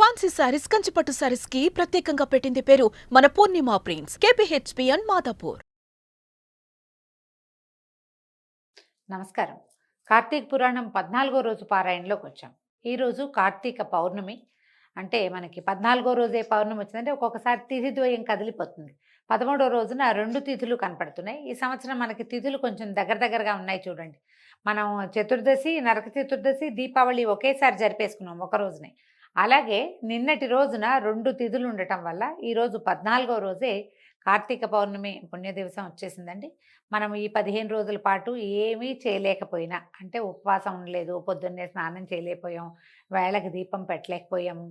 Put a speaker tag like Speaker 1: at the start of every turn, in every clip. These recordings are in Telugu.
Speaker 1: ఫ్యాన్సీ సారీస్, కంచిపట్టు సారీస్ కి ప్రత్యేకంగా పెట్టింది పేరు మన పూర్ణిమ ప్రింట్స్, కేపీహెచ్పి అండ్ మాదాపూర్.
Speaker 2: నమస్కారం. కార్తీక పురాణం 14వ రోజు పారాయణలోకి వచ్చాం. ఈరోజు కార్తీక పౌర్ణమి. అంటే మనకి 14వ రోజే పౌర్ణమి వచ్చిందంటే ఒక్కొక్కసారి తిథి ద్వయం కదిలిపోతుంది. 13వ రోజున 2 తిథులు కనపడుతున్నాయి. ఈ సంవత్సరం మనకి తిథులు కొంచెం దగ్గరగా ఉన్నాయి చూడండి. మనం చతుర్దశి, నరక చతుర్దశి, దీపావళి ఒకేసారి జరిపేసుకున్నాం ఒక రోజునే. అలాగే నిన్నటి రోజున 2 తిథులు ఉండటం వల్ల ఈరోజు 14వ రోజే కార్తీక పౌర్ణమి పుణ్య దివసం వచ్చేసిందండి. మనం ఈ 15 రోజుల పాటు ఏమీ చేయలేకపోయినా, అంటే ఉపవాసం ఉండలేదు, పొద్దున్నే స్నానం చేయలేకపోయాం, వేళకి దీపం పెట్టలేకపోయాము,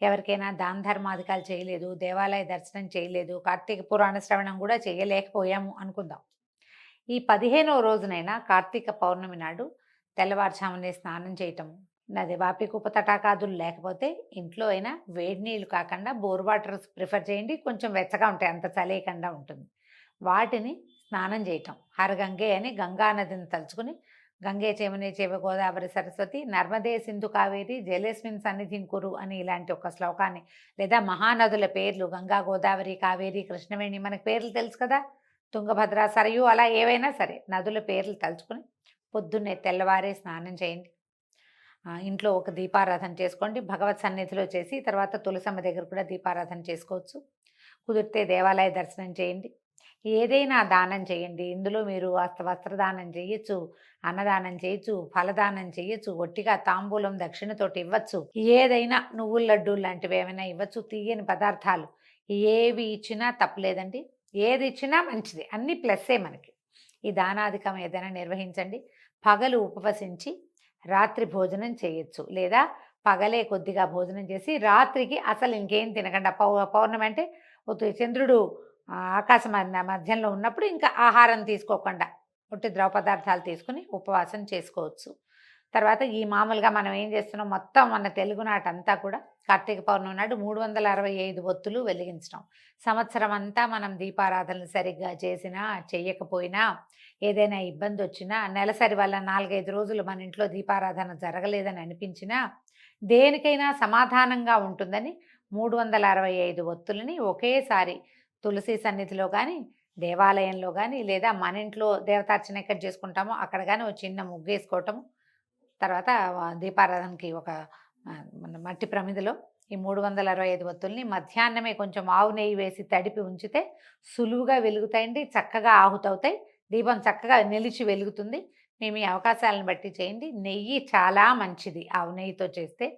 Speaker 2: ఎవరికైనా దాన ధర్మాధికాలు చేయలేదు, దేవాలయ దర్శనం చేయలేదు, కార్తీక పురాణ శ్రవణం కూడా చేయలేకపోయాము అనుకుందాం. ఈ 15వ రోజునైనా కార్తీక పౌర్ణమి నాడు తెల్లవారుజామునే స్నానం చేయటము, నది వాపిక ఉపతటాకాదులు లేకపోతే ఇంట్లో అయినా వేడి నీళ్ళు కాకుండా బోర్ వాటర్ ప్రిఫర్ చేయండి. కొంచెం వెచ్చగా ఉంటాయి, అంత చలేయకుండా ఉంటుంది. వాటిని స్నానం చేయటం. హరగంగే అని గంగా నదిని తలుచుకుని, గంగే చేమనే చేవ గోదావరి సరస్వతి నర్మదే సింధు కావేరి జలేస్మిన్ సన్నిధిం కురు అని ఇలాంటి ఒక శ్లోకాన్ని, లేదా మహానదుల పేర్లు గంగా, గోదావరి, కావేరి, కృష్ణవేణి, మనకు పేర్లు తెలుసు కదా, తుంగభద్ర, సరయు, అలా ఏవైనా సరే నదుల పేర్లు తలుచుకుని పొద్దున్నే తెల్లవారే స్నానం చేయండి. ఇంట్లో ఒక దీపారాధన చేసుకోండి, భగవత్ సన్నిధిలో చేసి తర్వాత తులసమ్మ దగ్గర కూడా దీపారాధన చేసుకోవచ్చు. కుదిరితే దేవాలయ దర్శనం చేయండి. ఏదైనా దానం చేయండి. ఇందులో మీరు వస్త్రదానం చేయొచ్చు, అన్నదానం చేయొచ్చు, ఫలదానం చేయొచ్చు, ఒట్టిగా తాంబూలం దక్షిణతోటి ఇవ్వచ్చు, ఏదైనా నువ్వుల లడ్డు లాంటివి ఏమైనా ఇవ్వచ్చు. తీయని పదార్థాలు ఏవి ఇచ్చినా తప్పలేదండి. ఏది ఇచ్చినా మంచిది, అన్ని ప్లస్సే మనకి. ఈ దానాధికం ఏదైనా నిర్వహించండి. పగలు ఉపవసించి రాత్రి భోజనం చేయొచ్చు, లేదా పగలే కొద్దిగా భోజనం చేసి రాత్రికి అసలు ఇంకేం తినకుండా, పౌర్ణమి అంటే చంద్రుడు ఆకాశ మధ్యంలో ఉన్నప్పుడు ఇంకా ఆహారం తీసుకోకుండా ఒట్టి ద్రవ పదార్థాలు తీసుకుని ఉపవాసం చేసుకోవచ్చు. తర్వాత ఈ మామూలుగా మనం ఏం చేస్తున్నాం, మొత్తం మన తెలుగునాటంతా కూడా కార్తీక పౌర్ణమి నాడు 365 ఒత్తులు వెలిగించడం. సంవత్సరం అంతా మనం దీపారాధనలు సరిగ్గా చేసినా చెయ్యకపోయినా, ఏదైనా ఇబ్బంది వచ్చినా, నెలసరి వల్ల 4-5 రోజులు మన ఇంట్లో దీపారాధన జరగలేదని అనిపించినా, దేనికైనా సమాధానంగా ఉంటుందని 365 ఒత్తులని ఒకేసారి తులసి సన్నిధిలో కానీ, దేవాలయంలో కానీ, లేదా మన ఇంట్లో దేవతార్చన ఎక్కడ చేసుకుంటామో అక్కడ కానీ ఒక చిన్న ముగ్గేసుకోవటము, తర్వాత దీపారాధనకి ఒక మన మట్టి ప్రమిదలో ఈ 365 ఒత్తుల్ని మధ్యాహ్నమే కొంచెం ఆవు నెయ్యి వేసి తడిపి ఉంచితే సులువుగా వెలుగుతాయండి, చక్కగా ఆహుతవుతాయి, దీపం చక్కగా నిలిచి వెలుగుతుంది. మేము ఈ అవకాశాలను బట్టి చేయండి. నెయ్యి చాలా మంచిది ఆవు నెయ్యితో చేస్తే.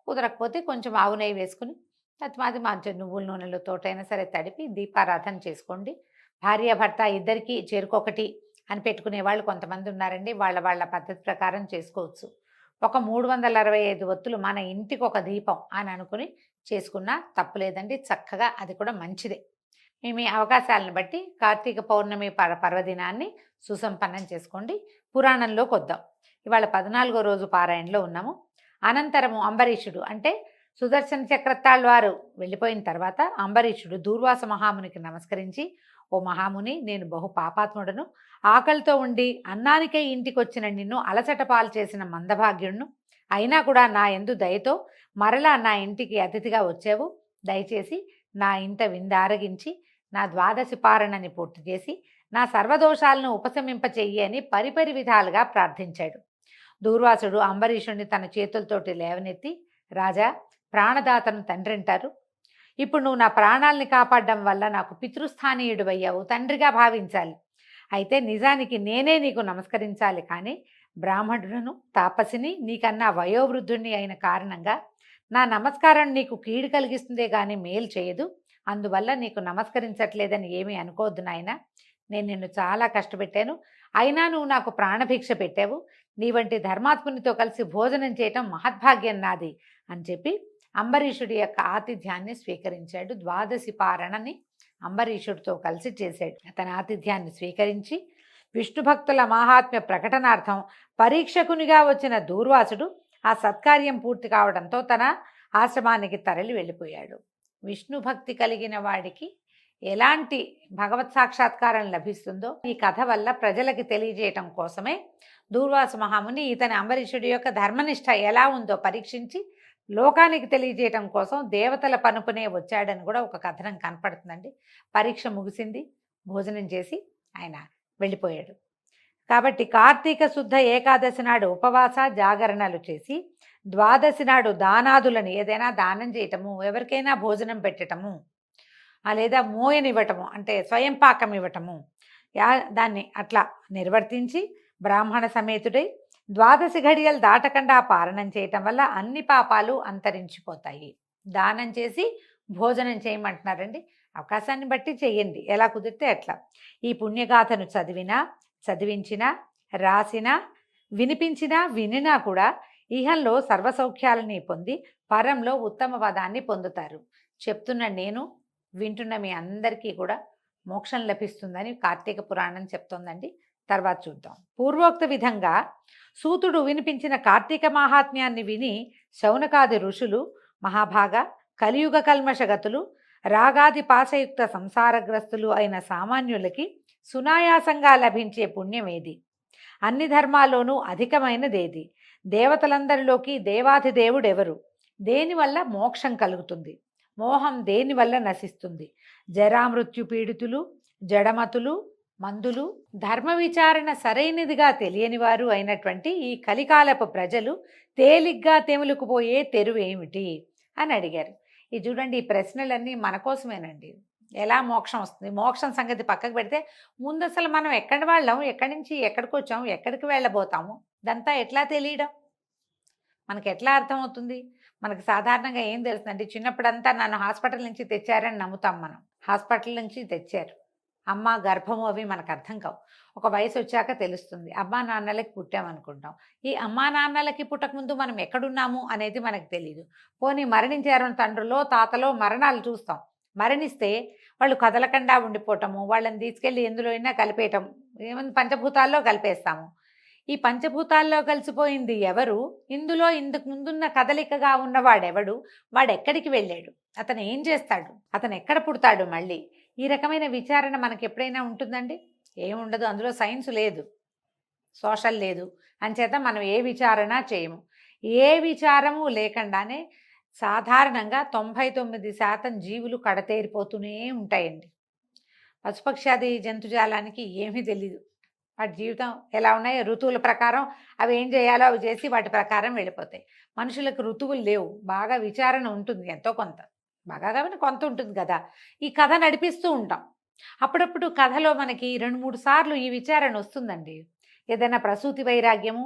Speaker 2: కుదరకపోతే కొంచెం ఆవు నెయ్యి వేసుకుని అది మంచి నువ్వుల నూనెలో తోటైనా సరే తడిపి దీపారాధన చేసుకోండి. భార్యాభర్త ఇద్దరికీ చెరుకొకటి అని పెట్టుకునే వాళ్ళు కొంతమంది ఉన్నారండి. వాళ్ళ పద్ధతి ప్రకారం చేసుకోవచ్చు. ఒక 365 ఒత్తులు మన ఇంటికి ఒక దీపం అని అనుకుని చేసుకున్నా తప్పులేదండి, చక్కగా అది కూడా మంచిదే. మేము ఈ అవకాశాలను బట్టి కార్తీక పౌర్ణమి పర్వదినాన్ని సుసంపన్నం చేసుకోండి. పురాణంలోకి వద్దాం. ఇవాళ 14వ రోజు పారాయణలో ఉన్నాము. అనంతరము అంబరీషుడు, అంటే సుదర్శన చక్రతాళ్ వారు వెళ్ళిపోయిన తర్వాత అంబరీషుడు దూర్వాస మహామునికి నమస్కరించి, ఓ మహాముని, నేను బహు పాపాత్ముడను, ఆకలితో ఉండి అన్నానికై ఇంటికి వచ్చిన నిన్ను అలసట పాలు చేసిన మందభాగ్యుడును, అయినా కూడా నా యందు దయతో మరలా నా ఇంటికి అతిథిగా వచ్చావు. దయచేసి నా ఇంట విందారగించి నా ద్వాదశి పారణని పూర్తి చేసి నా సర్వదోషాలను ఉపశమింపచెయ్యి అని పరిపరి విధాలుగా ప్రార్థించాడు. దూర్వాసుడు అంబరీషుడిని తన చేతులతోటి లేవనెత్తి, రాజా, ప్రాణదాతను తండ్రి అంటారు. ఇప్పుడు నువ్వు నా ప్రాణాలని కాపాడడం వల్ల నాకు పితృస్థానీయుడు అయ్యావు, తండ్రిగా భావించాలి. అయితే నిజానికి నేనే నీకు నమస్కరించాలి, కానీ బ్రాహ్మణులను, తాపసిని, నీకన్నా వయోవృద్ధుణ్ణి అయిన కారణంగా నా నమస్కారం నీకు కీడు కలిగిస్తుందే కానీ మేలు చేయదు. అందువల్ల నీకు నమస్కరించట్లేదని ఏమీ అనుకోవద్దు నాయన. నేను నిన్ను చాలా కష్టపెట్టాను, అయినా నువ్వు నాకు ప్రాణభిక్ష పెట్టావు. నీ వంటి ధర్మాత్మునితో కలిసి భోజనం చేయటం మహద్భాగ్యం నాది అని చెప్పి అంబరీషుడి యొక్క ఆతిథ్యాన్ని స్వీకరించాడు. ద్వాదశి పారణని అంబరీషుడితో కలిసి చేశాడు. తన ఆతిథ్యాన్ని స్వీకరించి విష్ణు భక్తుల మహాత్మ్య ప్రకటనార్థం పరీక్షకునిగా వచ్చిన దూర్వాసుడు ఆ సత్కార్యం పూర్తి కావడంతో తన ఆశ్రమానికి తరలి వెళ్ళిపోయాడు. విష్ణు భక్తి కలిగిన వాడికి ఎలాంటి భగవత్ సాక్షాత్కారం లభిస్తుందో ఈ కథ వల్ల ప్రజలకి తెలియజేయటం కోసమే దూర్వాస మహాముని ఇతని అంబరీషుడి యొక్క ధర్మనిష్ట ఎలా ఉందో పరీక్షించి లోకానికి తెలియజేయటం కోసం దేవతల పనుపునే వచ్చాడని కూడా ఒక కథనం కనపడుతుందండి. పరీక్ష ముగిసింది, భోజనం చేసి ఆయన వెళ్ళిపోయాడు. కాబట్టి కార్తీక శుద్ధ ఏకాదశి నాడు ఉపవాస జాగరణలు చేసి, ద్వాదశి నాడు దానాదులను ఏదైనా దానం చేయటము, ఎవరికైనా భోజనం పెట్టటము, లేదా మోయనివ్వటము అంటే స్వయం పాకం ఇవ్వటము, దాన్ని అట్లా నిర్వర్తించి బ్రాహ్మణ సమేతుడై ద్వాదశి ఘడియలు దాటకుండా పారణం చేయటం వల్ల అన్ని పాపాలు అంతరించిపోతాయి. దానం చేసి భోజనం చేయమంటున్నారండి. అవకాశాన్ని బట్టి చెయ్యండి, ఎలా కుదిరితే అట్లా. ఈ పుణ్యగాథను చదివించినా, రాసినా, వినిపించినా, వినినా కూడా ఇహంలో సర్వసౌఖ్యాలని పొంది పరంలో ఉత్తమ పదాన్ని పొందుతారు. చెప్తున్న నేను, వింటున్న మీ అందరికీ కూడా మోక్షం లభిస్తుందని కార్తీక పురాణం చెప్తోందండి. తర్వాత చూద్దాం. పూర్వోక్త విధంగా సూతుడు వినిపించిన కార్తీక మహాత్మ్యాన్ని విని శౌనకాది ఋషులు, మహాభాగ కలియుగ కల్మషగతులు, రాగాది పాశయుక్త సంసారగ్రస్తులు అయిన సామాన్యులకి సునాయాసంగా లభించే పుణ్యమేది? అన్ని ధర్మాల్లోనూ అధికమైనదేది? దేవతలందరిలోకి దేవాధిదేవుడెవరు? దేనివల్ల మోక్షం కలుగుతుంది? మోహం దేనివల్ల నశిస్తుంది? జరామృత్యు పీడితులు, జడమతులు, మందులు, ధర్మ విచారణ సరైనదిగా తెలియని వారు అయినటువంటి ఈ కలికాలపు ప్రజలు తేలిగ్గా తెములుకుపోయే తెరువేమిటి అని అడిగారు. ఇది చూడండి, ఈ ప్రశ్నలన్నీ మన కోసమేనండి. ఎలా మోక్షం వస్తుంది? మోక్షం సంగతి పక్కకు పెడితే ముందు అసలు మనం ఎక్కడి వాళ్ళం, ఎక్కడి నుంచి ఎక్కడికి వచ్చాము, ఎక్కడికి వెళ్ళబోతాము, ఇదంతా ఎట్లా తెలియడం, మనకి ఎట్లా అర్థమవుతుంది? మనకు సాధారణంగా ఏం తెలుస్తుందండి, చిన్నప్పుడంతా నన్ను హాస్పిటల్ నుంచి తెచ్చారని నమ్ముతాం. మనం హాస్పిటల్ నుంచి తెచ్చారు, అమ్మ గర్భము అవి మనకు అర్థం కావు. ఒక వయసు వచ్చాక తెలుస్తుంది. అమ్మా నాన్నలకి పుట్టామనుకుంటాం. ఈ అమ్మా నాన్నలకి పుట్టకముందు మనం ఎక్కడున్నాము అనేది మనకు తెలియదు. పోనీ మరణించారు తండ్రులో తాతలో మరణాలు చూస్తాం. మరణిస్తే వాళ్ళు కదలకుండా ఉండిపోవటము, వాళ్ళని తీసుకెళ్ళి ఎందులో అయినా కలిపేయటం, ఏమైనా పంచభూతాల్లో కలిపేస్తాము. ఈ పంచభూతాల్లో కలిసిపోయింది ఎవరు? ఇందులో ఇందుకు ముందున్న కదలికగా ఉన్నవాడెవడు? వాడెక్కడికి వెళ్ళాడు? అతను ఏం చేస్తాడు? అతను ఎక్కడ పుడతాడు? మళ్ళీ ఈ రకమైన విచారణ మనకి ఎప్పుడైనా ఉంటుందండి? ఏముండదు. అందులో సైన్స్ లేదు, సోషల్ లేదు, అంచేత మనం ఏ విచారణ చేయము. ఏ విచారము లేకుండానే సాధారణంగా 99% జీవులు కడతేరిపోతూనే ఉంటాయండి. పశుపక్షాది జంతుజాలానికి ఏమీ తెలీదు. వాటి జీవితం ఎలా ఉన్నాయో ఋతువుల ప్రకారం అవి ఏం చేయాలో అవి చేసి వాటి ప్రకారం వెళ్ళిపోతాయి. మనుషులకు ఋతువులు లేవు, బాగా విచారణ ఉంటుంది, ఎంతో కొంత, బాగా కాబట్టి కొంత ఉంటుంది కదా. ఈ కథ నడిపిస్తూ ఉంటాం. అప్పుడప్పుడు కథలో మనకి 2-3 సార్లు ఈ విచారణ వస్తుందండి. ఏదైనా ప్రసూతి వైరాగ్యము,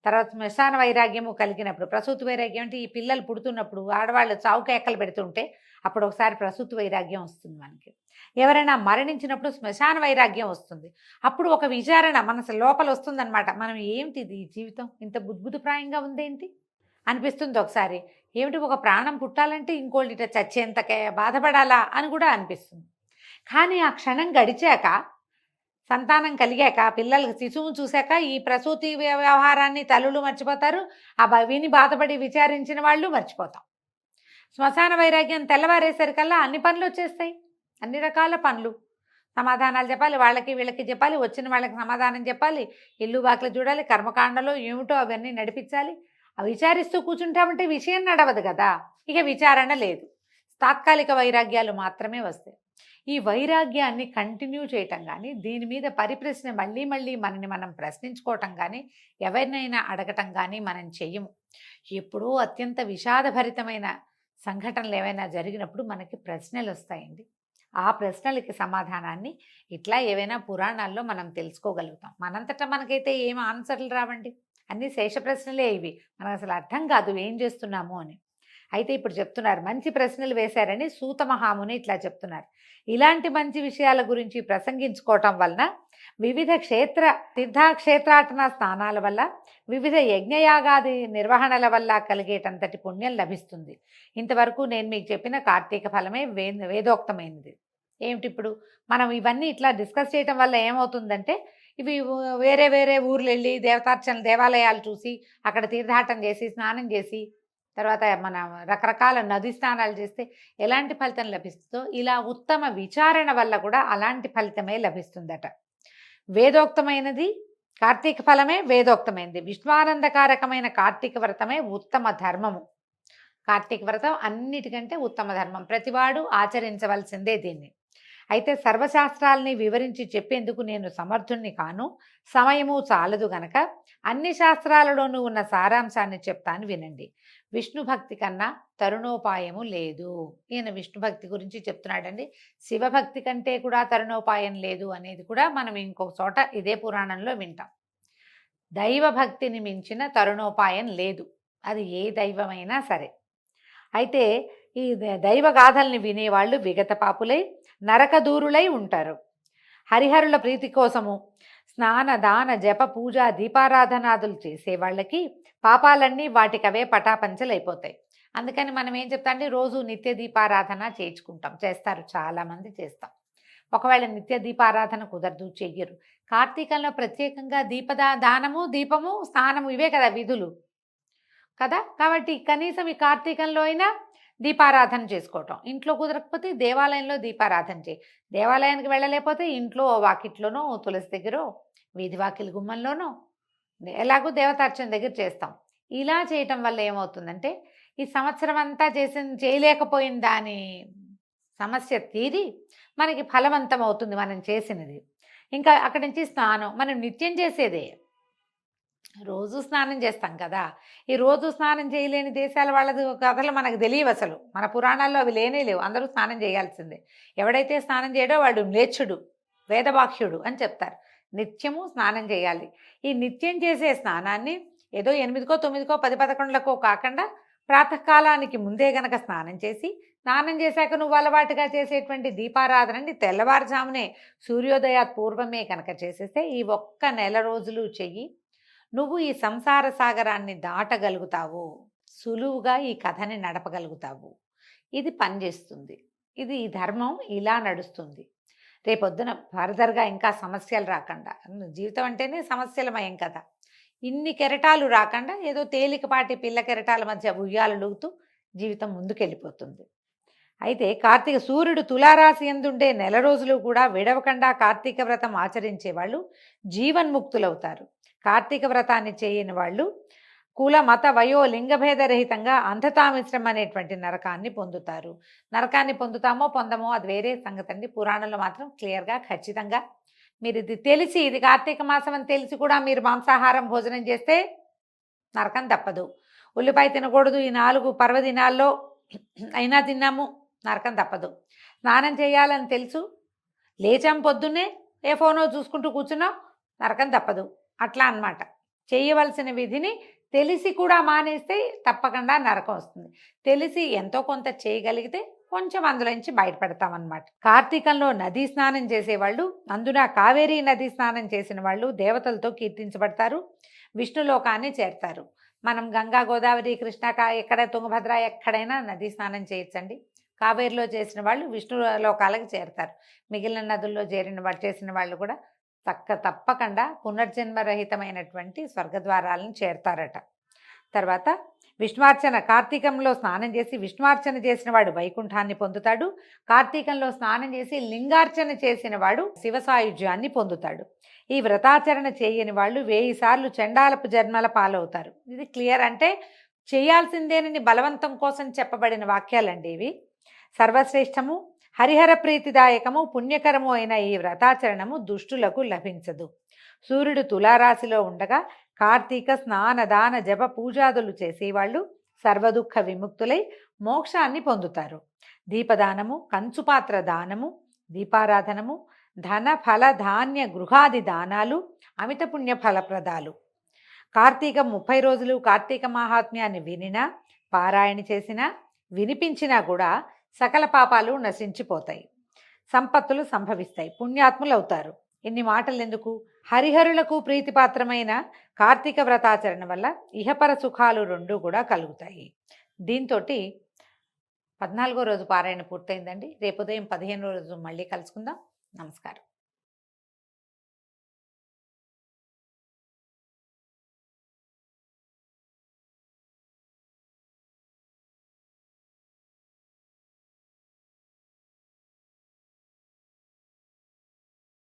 Speaker 2: తర్వాత శ్మశాన వైరాగ్యము కలిగినప్పుడు. ప్రసూతి వైరాగ్యం అంటే ఈ పిల్లలు పుడుతున్నప్పుడు ఆడవాళ్ళు చావు కేకలు పెడుతుంటే అప్పుడు ఒకసారి ప్రసూతి వైరాగ్యం వస్తుంది మనకి. ఎవరైనా మరణించినప్పుడు శ్మశాన వైరాగ్యం వస్తుంది. అప్పుడు ఒక విచారణ మనసు లోపల వస్తుందన్నమాట. మనం ఏమిటిది, ఈ జీవితం ఇంత బుద్భుతప్రాయంగా ఉందేంటి అనిపిస్తుంది ఒకసారి. ఏమిటి, ఒక ప్రాణం పుట్టాలంటే ఇంకోటి ఇట్లా చచ్చేంతకే బాధపడాలా అని కూడా అనిపిస్తుంది. కానీ ఆ క్షణం గడిచాక, సంతానం కలిగాక, పిల్లలకు శిశువును చూశాక ఈ ప్రసూతి వ్యవహారాన్ని తల్లులు మర్చిపోతారు, ఆ విని బాధపడి విచారించిన వాళ్ళు మర్చిపోతాం. శ్మశాన వైరాగ్యం తెల్లవారేసరికల్లా అన్ని పనులు వచ్చేస్తాయి, అన్ని రకాల పనులు. సమాధానాలు చెప్పాలి, వాళ్ళకి వీళ్ళకి చెప్పాలి, వచ్చిన వాళ్ళకి సమాధానం చెప్పాలి, ఇల్లు వాకిలు చూడాలి, కర్మకాండలో ఏమిటో అవన్నీ నడిపించాలి. విచారిస్తూ కూర్చుంటామంటే విషయం నడవదు కదా. ఇక విచారణ లేదు, తాత్కాలిక వైరాగ్యాలు మాత్రమే వస్తాయి. ఈ వైరాగ్యాన్ని కంటిన్యూ చేయటం కానీ, దీని మీద పరిప్రశ్న మళ్ళీ మళ్ళీ మనని మనం ప్రశ్నించుకోవటం కానీ, ఎవరినైనా అడగటం కానీ మనం చెయ్యము. ఎప్పుడూ అత్యంత విషాదభరితమైన సంఘటనలు ఏవైనా జరిగినప్పుడు మనకి ప్రశ్నలు వస్తాయండి. ఆ ప్రశ్నలకి సమాధానాన్ని ఇట్లా ఏవైనా పురాణాల్లో మనం తెలుసుకోగలుగుతాం. మనంతటా మనకైతే ఏం ఆన్సర్లు రావండి, అన్నీ శేష ప్రశ్నలే ఇవి. మనకు అసలు అర్థం కాదు ఏం చేస్తున్నాము అని. అయితే ఇప్పుడు చెప్తున్నారు, మంచి ప్రశ్నలు వేశారని సూత మహాముని ఇట్లా చెప్తున్నారు. ఇలాంటి మంచి విషయాల గురించి ప్రసంగించుకోవటం వలన వివిధ తీర్థక్షేత్రాటన స్నానాల వల్ల, వివిధ యజ్ఞయాగాది నిర్వహణల వల్ల కలిగేటంతటి పుణ్యం లభిస్తుంది. ఇంతవరకు నేను మీకు చెప్పిన కార్తీక ఫలమే వేదోక్తమైనది. ఏమిటి ఇప్పుడు మనం ఇవన్నీ ఇట్లా డిస్కస్ చేయటం వల్ల ఏమవుతుందంటే, ఇవి వేరే వేరే ఊర్లు వెళ్ళి దేవతార్చన దేవాలయాలు చూసి అక్కడ తీర్థాటన చేసి స్నానం చేసి తర్వాత మన రకరకాల నది స్నానాలు చేస్తే ఎలాంటి ఫలితం లభిస్తుందో, ఇలా ఉత్తమ విచారణ వల్ల కూడా అలాంటి ఫలితమే లభిస్తుందట. వేదోక్తమైనది కార్తీక ఫలమే వేదోక్తమైనది. విష్ణానందకారకమైన కార్తీక వ్రతమే ఉత్తమ ధర్మము. కార్తీక వ్రతం అన్నిటికంటే ఉత్తమ ధర్మం, ప్రతివాడు ఆచరించవలసిందే దీన్ని. అయితే సర్వశాస్త్రాల్ని వివరించి చెప్పేందుకు నేను సమర్థుణ్ణి కాను, సమయము చాలదు గనక అన్ని శాస్త్రాలలోనూ ఉన్న సారాంశాన్ని చెప్తాను వినండి. విష్ణు భక్తి కన్నా తరుణోపాయము లేదు. ఈయన విష్ణు భక్తి గురించి చెప్తున్నాడండి. శివభక్తి కంటే కూడా తరుణోపాయం లేదు అనేది కూడా మనం ఇంకొక చోట ఇదే పురాణంలో వింటాం. దైవ భక్తిని మించిన తరుణోపాయం లేదు, అది ఏ దైవమైనా సరే. అయితే ఈ దైవగాథల్ని వినేవాళ్ళు విగత పాపులై నరకదూరులై ఉంటారు. హరిహరుల ప్రీతి కోసము స్నాన దాన జప పూజ దీపారాధనాదులు చేసే వాళ్ళకి పాపాలన్నీ వాటికవే పటాపంచలైపోతాయి. అందుకని మనం ఏం చెప్తా అంటే రోజు నిత్య దీపారాధన చేస్తారు, చాలామంది చేస్తాం. ఒకవేళ నిత్య దీపారాధన కుదరదు, చెయ్యరు. కార్తీకంలో ప్రత్యేకంగా దానము, దీపము, స్నానము ఇవే కదా విధులు కదా. కాబట్టి కనీసం ఈ కార్తీకంలో అయినా దీపారాధన చేసుకోవటం, ఇంట్లో కుదరకపోతే దేవాలయంలో దీపారాధన చేయి. దేవాలయానికి వెళ్ళలేకపోతే ఇంట్లో వాకిట్లోనో, తులసి దగ్గర, వీధి వాకిలి గుమ్మంలోనో, ఎలాగో దేవతార్చన దగ్గర చేస్తాం. ఇలా చేయటం వల్ల ఏమవుతుందంటే ఈ సంవత్సరం అంతా చేయలేకపోయిన దాని సమస్య తీరి మనకి ఫలవంతం అవుతుంది మనం చేసినది. ఇంకా అక్కడి నుంచి స్నానం మనం నిత్యం చేసేదే, రోజు స్నానం చేస్తాం కదా. ఈ రోజు స్నానం చేయలేని దేశాల వాళ్ళది కథలు మనకు తెలియవు, అసలు మన పురాణాల్లో అవి లేనే లేవు. అందరూ స్నానం చేయాల్సిందే. ఎవడైతే స్నానం చేయడో వాడు మ్లేచ్ఛుడు, వేదవాక్యుడు అని చెప్తారు. నిత్యము స్నానం చేయాలి. ఈ నిత్యం చేసే స్నానాన్ని ఏదో 8కో 9కో 10, 11కో కాకుండా ప్రాతకాలానికి ముందే గనక స్నానం చేసి, స్నానం చేశాక నువ్వు అలవాటుగా చేసేటువంటి దీపారాధనని తెల్లవారుజామునే సూర్యోదయాత్ పూర్వమే కనుక చేసేస్తే ఈ ఒక్క నెల రోజులు చెయ్యి, నువ్వు ఈ సంసార సాగరాన్ని దాటగలుగుతావు, సులువుగా ఈ కథని నడపగలుగుతావు. ఇది పనిచేస్తుంది. ఇది ఈ ధర్మం ఇలా నడుస్తుంది. రేపొద్దున ఫర్దర్గా ఇంకా సమస్యలు రాకుండా, జీవితం అంటేనే సమస్యలమయం కదా, ఇన్ని కెరటాలు రాకుండా ఏదో తేలికపాటి పిల్ల కెరటాల మధ్య ఉయ్యాలలుగుతూ జీవితం ముందుకెళ్ళిపోతుంది. అయితే సూర్యుడు తులారాశి యందుండే నెల రోజులు కూడా విడవకుండా కార్తీక వ్రతం ఆచరించే వాళ్ళు జీవన్ముక్తులవుతారు. కార్తీక వ్రతాన్ని చేయని వాళ్ళు కుల మత వయో లింగభేదరహితంగా అంధతామిశ్రం అనేటువంటి నరకాన్ని పొందుతారు. నరకాన్ని పొందుతామో పొందమో అది వేరే సంగతి అండి. పురాణంలో మాత్రం క్లియర్గా ఖచ్చితంగా మీరు ఇది తెలిసి, ఇది కార్తీక మాసం అని తెలిసి కూడా మీరు మాంసాహారం భోజనం చేస్తే నరకం తప్పదు. ఉల్లిపాయ తినకూడదు ఈ 4 పర్వదినాల్లో అయినా తిన్నాము, నరకం తప్పదు. స్నానం చేయాలని తెలుసు, లేచాం పొద్దున్నే ఏ ఫోనో చూసుకుంటూ కూర్చున్నాం, నరకం తప్పదు. అట్లా అన్నమాట. చేయవలసిన విధిని తెలిసి కూడా మానేస్తే తప్పకుండా నరకం వస్తుంది. తెలిసి ఎంతో కొంత చేయగలిగితే కొంచెం అందులోంచి బయటపడతామన్నమాట. కార్తీకంలో నదీ స్నానం చేసేవాళ్ళు, అందున కావేరీ నదీ స్నానం చేసిన వాళ్ళు దేవతలతో కీర్తించబడతారు, విష్ణులోకాన్ని చేరతారు. మనం గంగా, గోదావరి, కృష్ణ, ఎక్కడ తుంగభద్ర ఎక్కడైనా నదీ స్నానం చేయొచ్చండి. కావేరిలో చేసిన వాళ్ళు విష్ణు లోకాలకు చేరతారు. మిగిలిన నదుల్లో చేసిన వాళ్ళు కూడా తప్పకుండా పునర్జన్మరహితమైనటువంటి స్వర్గద్వారాలను చేరతారట. తర్వాత విష్ణువార్చన, కార్తీకంలో స్నానం చేసి విష్ణువార్చన చేసిన వాడు వైకుంఠాన్ని పొందుతాడు. కార్తీకంలో స్నానం చేసి లింగార్చన చేసిన వాడు శివసాయుజ్యాన్ని పొందుతాడు. ఈ వ్రతాచరణ చేయని వాళ్ళు 1000 సార్లు చండాలపు జన్మల పాలవుతారు. ఇది క్లియర్. అంటే చేయాల్సిందేనని బలవంతం కోసం చెప్పబడిన వాక్యాలండి ఇవి. సర్వశ్రేష్టము, హరిహర ప్రీతిదాయకము, పుణ్యకరము అయిన ఈ వ్రతాచరణము దుష్టులకు లభించదు. సూర్యుడు తులారాశిలో ఉండగా కార్తీక స్నాన దాన జప పూజాదులు చేసేవాళ్ళు సర్వదుఃఖ విముక్తులై మోక్షాన్ని పొందుతారు. దీపదానము, కంచుపాత్ర దానము, దీపారాధనము, ధన ఫల ధాన్య గృహాది దానాలు అమిత పుణ్య ఫలప్రదాలు. కార్తీక 30 రోజులు కార్తీక మహాత్మ్యాన్ని వినినా, పారాయణ చేసినా, వినిపించినా కూడా సకల పాపాలు నశించిపోతాయి, సంపత్తులు సంభవిస్తాయి, పుణ్యాత్ములు అవుతారు. ఇన్ని మాటలు ఎందుకు? హరిహరులకు ప్రీతిపాత్రమైన కార్తీక వ్రతాచరణ వల్ల ఇహపర సుఖాలు 2 కూడా కలుగుతాయి. దీంతో 14వ రోజు పారాయణ పూర్తయిందండి. రేపు ఉదయం 15వ రోజు మళ్ళీ కలుసుకుందాం. నమస్కారం.